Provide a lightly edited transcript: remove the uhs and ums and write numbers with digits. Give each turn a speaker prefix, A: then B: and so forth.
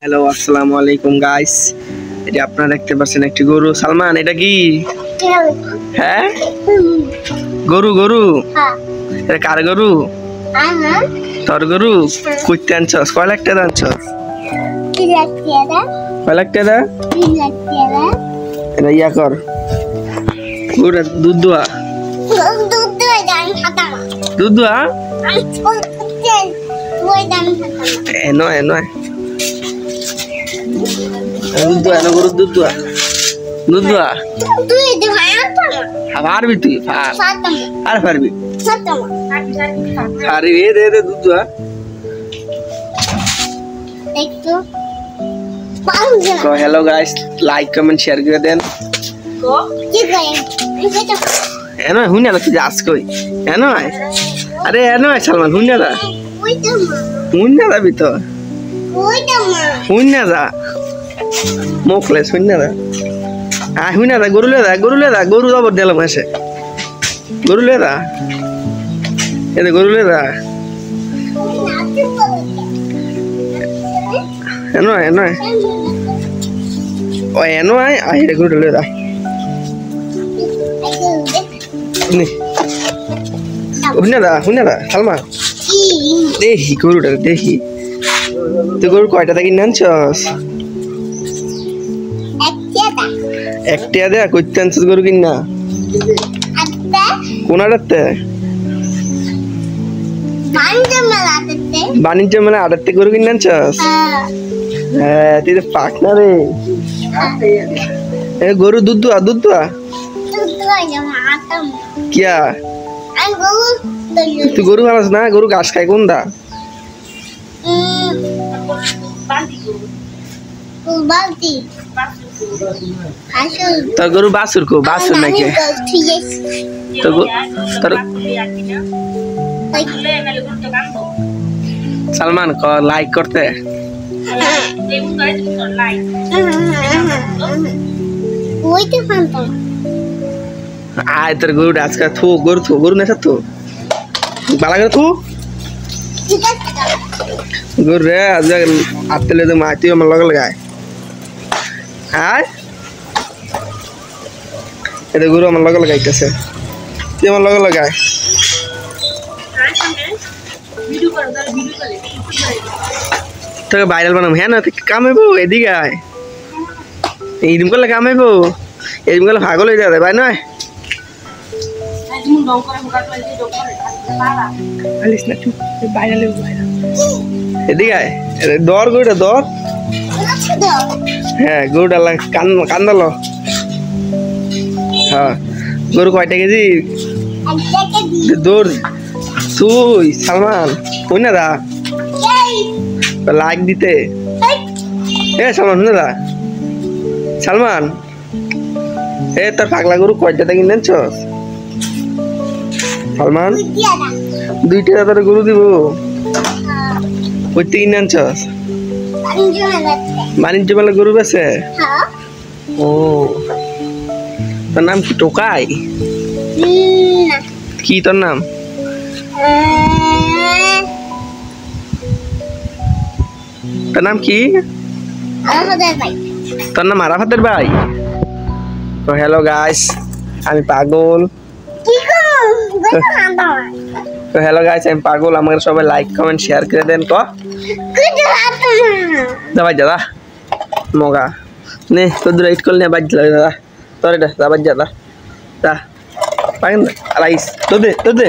A: Hello আসসালামু আলাইকুম guys, এটা আপনারা দেখতে পাচ্ছেন একটি গরু। সালমান, এটা কি? হ্যাঁ, গরু গরু। এটা কার গরু? তোর গরু? কইতে আনছস? কয় লাখ টাকা আনছস? কয় লাখ টাকা? এটা ইয়া কর, গরুটা দুধ দোয়া। দুধ দোয়া? এনো এনো দুধ দোয়া, এনো গরুর দুধ দোয়া। দুধ দোয়া পারবি তুই? আর পারবি? পারবি? দে দে দুধ দোয়া। তো hello guys, like comment share করে দেন। এনো হুইনা তুই যাস কই? এনো আরে এনো সালমান, হুইনা যা, হুইনা যাবি তো, হুইনা যা, মুখলেস হুইনা যা। হুইনা যা, গরু লে যা, গরু লে যা, গরু জবর দিলাম এসে, গরু লে যা, এতে গরু লে যা। এনো এনো ও এনো আয় আয়, গরুটা লে যা। সালমান দেখি গরুটা, দেখি তুই গরু কয়টা থেকে আনছস? একটা দেয়া কইতে আনছস গরু কিনা? কোন আড়াতে? বাণিজ্য মেলা আড়াতে গরু কিনে আনছস? হ্যাঁ, তুই তো পাক না রে। গরু দুধ দোয়া, দুধ দোয়া কিয়া? তুই গরু খাস না? গরু ঘাস খায় কোন দা? তোর গরু বাছুর কো? বাছুর নাকি? সালমান ক লাইক করতে। আয় তোর গরুটা আজকে থু, গরু থু, গরু নেশা থু, বালা করে থু গরু রে। আজকে আটতে লে মা, তুই আমার লগে লাগায়। আয় এটা গরু আমার লগে লাগাইতেছে, তুই আমার লগে লাগায়। তোকে ভাইরাল বানাম। হ্যাঁ না কামাইবো, এদিকে আয়। এইরকম করলে কামাইবো, এরকম করলে পাগল হয়ে যাবে ভাই। নয় এদিকে আয়, দর গরুটা দর। হ্যাঁ গরুটা কান্দালো। হ্যাঁ গরু কয়টা কেজি? দৌড় তুই সালমান, ওই না দা লাইক দিতে। এ সালমান শুনে দা, সালমান এ তোর পাগলা গরু কয়টা থেকে কিনেছস? সালমান দুইটা তোর গরু দিব, কই থেকে কিনে আনছস? বাণিজ্য মেলা গরু বেছে? ও তোর নাম কি? টোকাই? কি তোর নাম? তোর নাম কি? তোর নাম আরাফাতের ভাই? তো হ্যালো গাইস, আমি পাগল। তো হ্যালো গাইস, আমি পাগল। আমাকে সবাই লাইক কমেন্ট শেয়ার করে দেন। ক ভাই দাদা মগা নে তোর রাইট করলে না বাজ দাদা, তোর এটা বাজ যা পাগেন না আলাইস। তো দে